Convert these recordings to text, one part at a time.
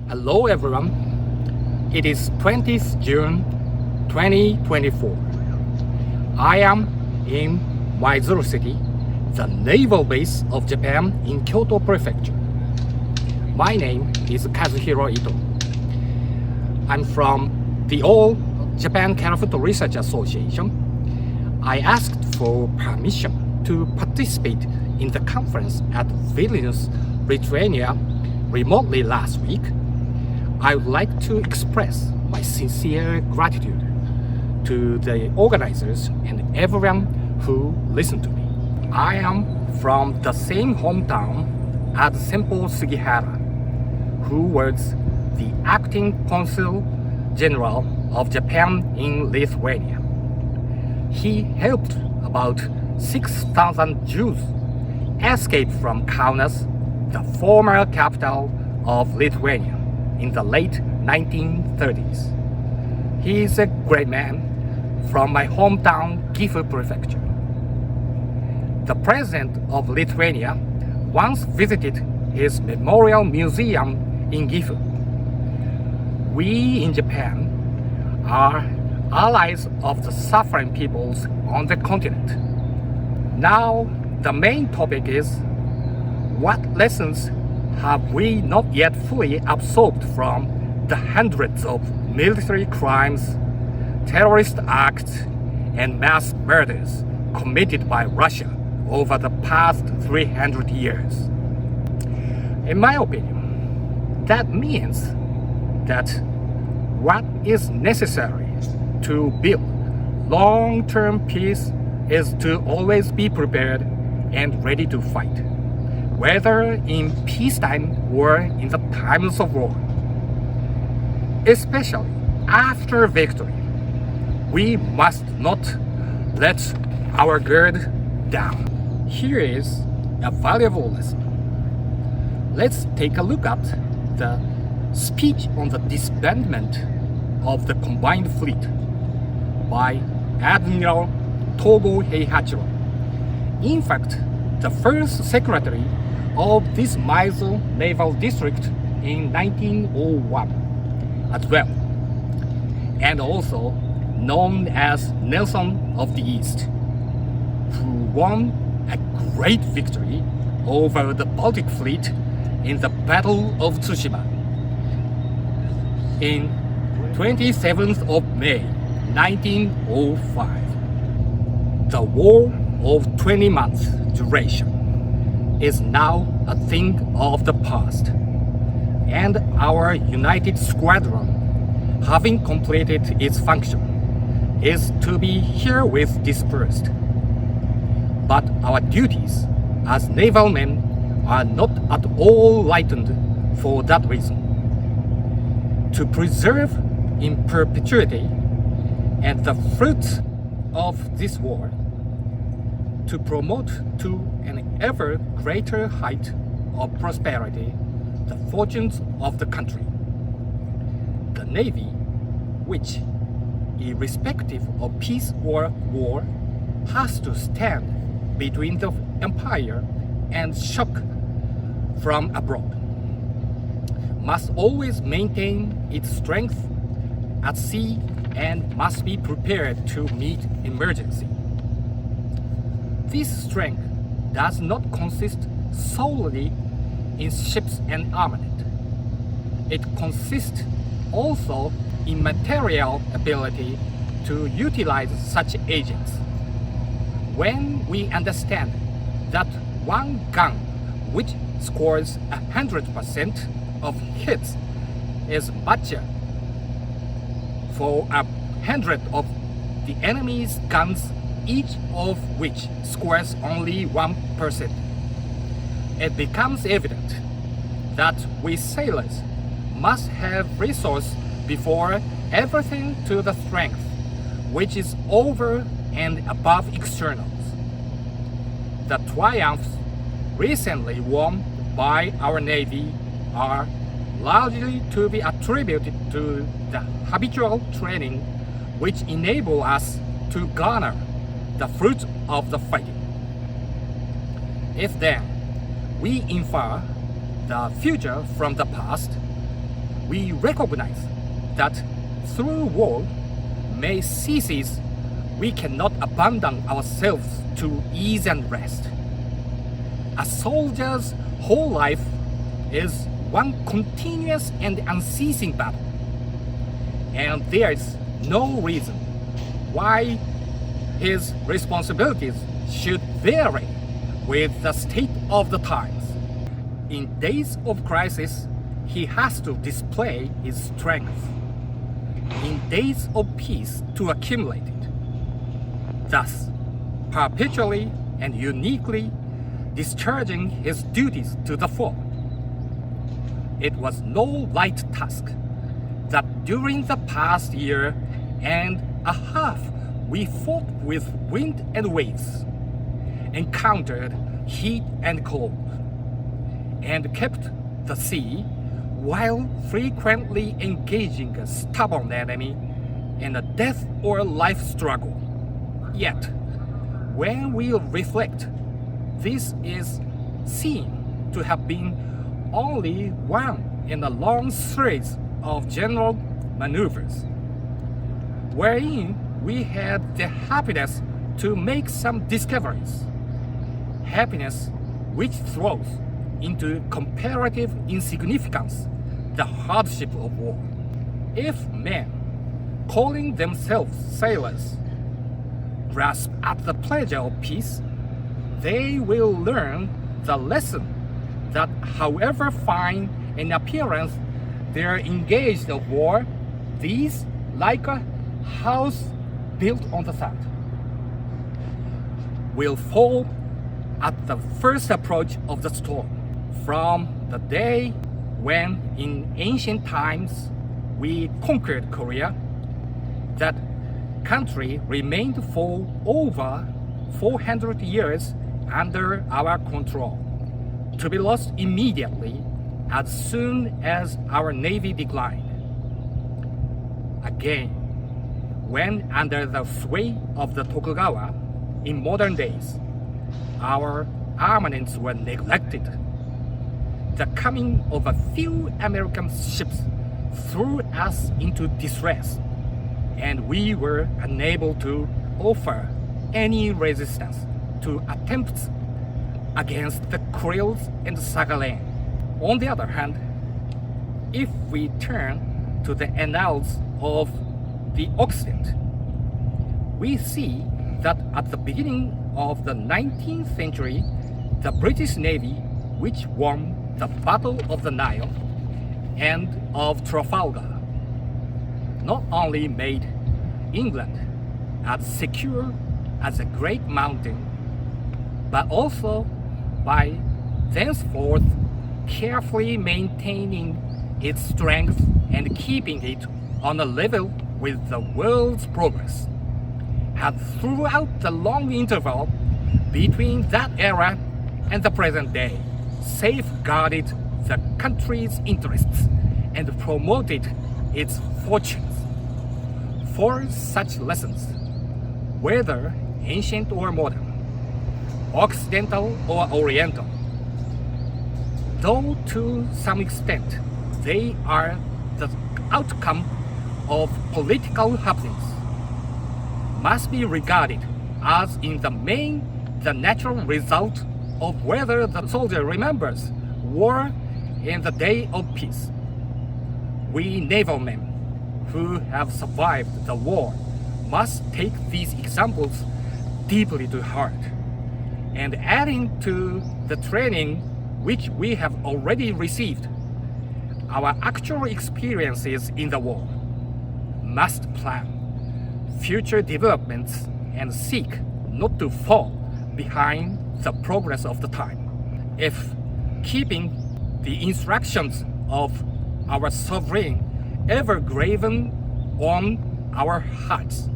Hello everyone, it is 20th June 2024. I am in Maizuru City, the naval base of Japan in Kyoto Prefecture. My name is Kazuhiro Ito. I'm from the All Japan Karafuto Research Association. I asked for permission to participate in the conference at Vilnius, Lithuania remotely last week. I would like to express my sincere gratitude to the organizers and everyone who listened to me. I am from the same hometown as Senpo Sugihara, who was the acting consul general of Japan in Lithuania. He helped about 6,000 Jews escape from Kaunas, the former capital of Lithuania, in the late 1930s. He is a great man from my hometown, Gifu Prefecture. The President of Lithuania once visited his memorial museum in Gifu. We in Japan are allies of the suffering peoples on the continent. Now, the main topic is, what lessons have we not yet fully absorbed from the hundreds of military crimes, terrorist acts, and mass murders committed by Russia over the past 300 years? In my opinion, that means that what is necessary to build long-term peace is to always be prepared and ready to fight, whether in peacetime or in the times of war. Especially after victory, we must not let our guard down. Here is a valuable lesson. Let's take a look at the speech on the disbandment of the combined fleet by Admiral Togo Heihachiro. In fact, the first secretary of this Maizuru Naval District in 1901 as well, and also known as Nelson of the East, who won a great victory over the Baltic Fleet in the Battle of Tsushima in 27th of May 1905. The war of 20 months duration is now a thing of the past, and our united squadron, having completed its function, is to be herewith dispersed. But our duties as naval men are not at all lightened for that reason. To preserve in perpetuity and the fruits of this war, to promote to an ever greater height of prosperity the fortunes of the country. The Navy, which, irrespective of peace or war, has to stand between the empire and shock from abroad, must always maintain its strength at sea and must be prepared to meet emergency. This strength does not consist solely in ships and armament. It consists also in material ability to utilize such agents. When we understand that one gun which scores 100% of hits is much for 100 of the enemy's guns, each of which scores only 1%, it becomes evident that we sailors must have resource before everything to the strength which is over and above externals. The triumphs recently won by our Navy are largely to be attributed to the habitual training which enable us to garner the fruits of the fighting. If then we infer the future from the past, we recognize that through war may ceases, we cannot abandon ourselves to ease and rest. A soldier's whole life is one continuous and unceasing battle, and there is no reason why his responsibilities should vary with the state of the times. In days of crisis, he has to display his strength. In days of peace, to accumulate it. Thus, perpetually and uniquely discharging his duties to the full. It was no light task that during the past year and a half we fought with wind and waves, encountered heat and cold, and kept the sea while frequently engaging a stubborn enemy in a death or life struggle. Yet, when we reflect, this is seen to have been only one in a long series of general maneuvers, wherein we had the happiness to make some discoveries, happiness which throws into comparative insignificance the hardship of war. If men, calling themselves sailors, grasp at the pleasure of peace, they will learn the lesson that however fine in appearance they are engaged of war, these, like a house built on the sand, will fall at the first approach of the storm. From the day when in ancient times we conquered Korea, that country remained for over 400 years under our control, to be lost immediately as soon as our navy declined. Again, when under the sway of the Tokugawa in modern days, our armaments were neglected. The coming of a few American ships threw us into distress, and we were unable to offer any resistance to attempts against the Kuril's and Sagaline. On the other hand, if we turn to the annals of the Occident, we see that at the beginning of the 19th century, the British Navy, which won the Battle of the Nile and of Trafalgar, not only made England as secure as a great mountain, but also by thenceforth carefully maintaining its strength and keeping it on a level with the world's progress, had throughout the long interval between that era and the present day safeguarded the country's interests and promoted its fortunes. For such lessons, whether ancient or modern, Occidental or Oriental, though to some extent they are the outcome of political happenings, must be regarded as in the main the natural result of whether the soldier remembers war in the day of peace. We naval men who have survived the war must take these examples deeply to heart, and adding to the training which we have already received, our actual experiences in the war, must plan future developments and seek not to fall behind the progress of the time. If keeping the instructions of our sovereign ever graven on our hearts,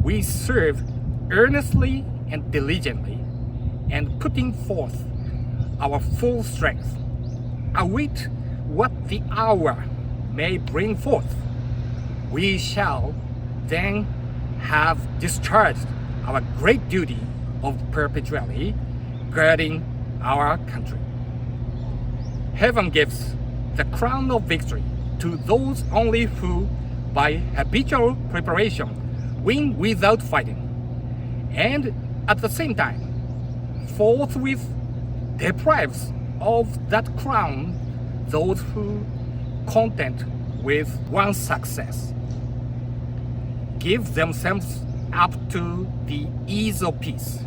we serve earnestly and diligently, and putting forth our full strength, await what the hour may bring forth, we shall then have discharged our great duty of perpetually guarding our country. Heaven gives the crown of victory to those only who, by habitual preparation, win without fighting, and at the same time, forthwith deprives of that crown those who, content with one's success, give themselves up to the ease of peace.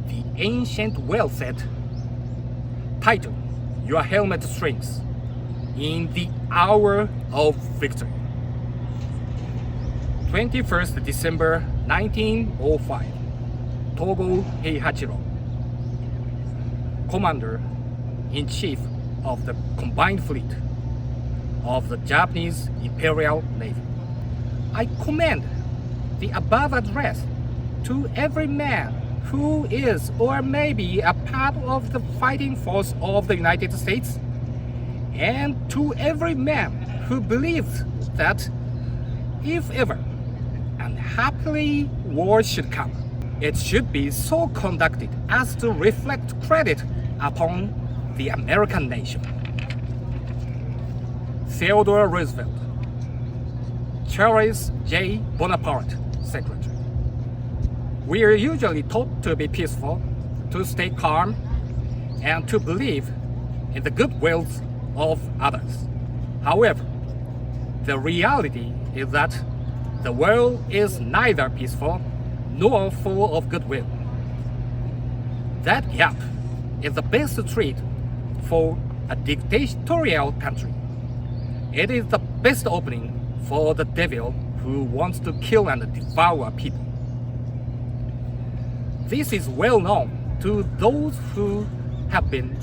The ancient well said, "Tighten your helmet strings in the hour of victory." 21st December 1905, Togo Heihachiro, Commander-in-Chief of the Combined Fleet of the Japanese Imperial Navy. I commend the above address to every man who is or may be a part of the fighting force of the United States, and to every man who believes that if ever, and happily, war should come, it should be so conducted as to reflect credit upon the American nation. Theodore Roosevelt, Charles J. Bonaparte, Secretary. We are usually taught to be peaceful, to stay calm, and to believe in the good wills of others. However, the reality is that the world is neither peaceful nor full of goodwill. That gap is the best treat for a dictatorial country. It is the best opening for the devil who wants to kill and devour people. This is well known to those who have been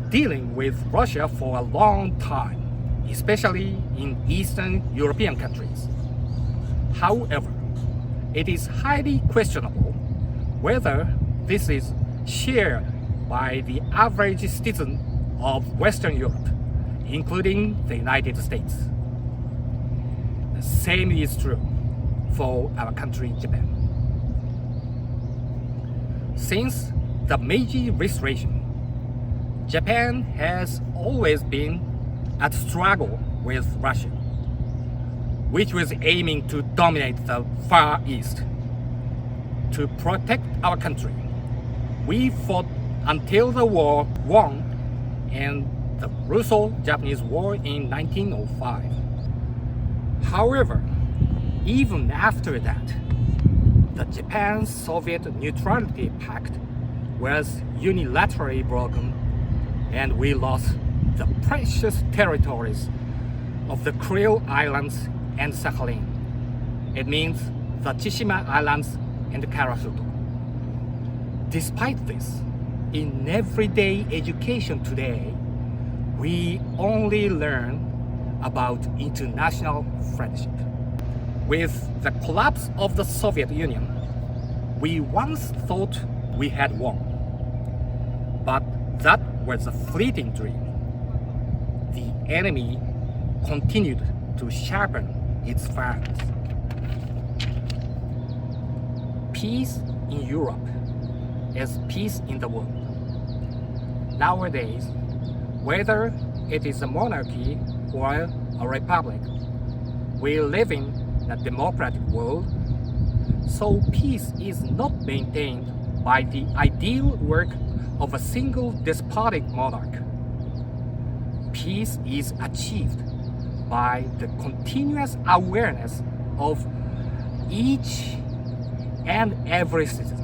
dealing with Russia for a long time, especially in Eastern European countries. However, it is highly questionable whether this is shared by the average citizen of Western Europe, including the United States. The same is true for our country, Japan. Since the Meiji Restoration, Japan has always been at struggle with Russia, which was aiming to dominate the Far East. To protect our country, we fought until the war won in the Russo-Japanese War in 1905. However, even after that, the Japan-Soviet Neutrality Pact was unilaterally broken, and we lost the precious territories of the Kuril Islands and Sakhalin. It means the Tsushima Islands and Karafuto. Despite this, in everyday education today, we only learn about international friendship. With the collapse of the Soviet Union, we once thought we had won. But that was a fleeting dream. The enemy continued to sharpen its fangs. Peace in Europe is peace in the world. Nowadays, whether it is a monarchy or a republic, we live in a democratic world, so peace is not maintained by the ideal work of a single despotic monarch. Peace is achieved by the continuous awareness of each and every citizen.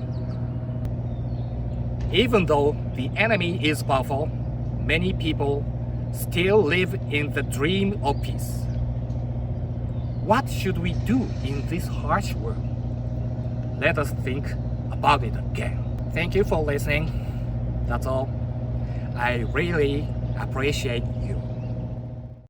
Even though the enemy is powerful, many people still live in the dream of peace. What should we do in this harsh world? Let us think about it again. Thank you for listening. That's all. I really appreciate you.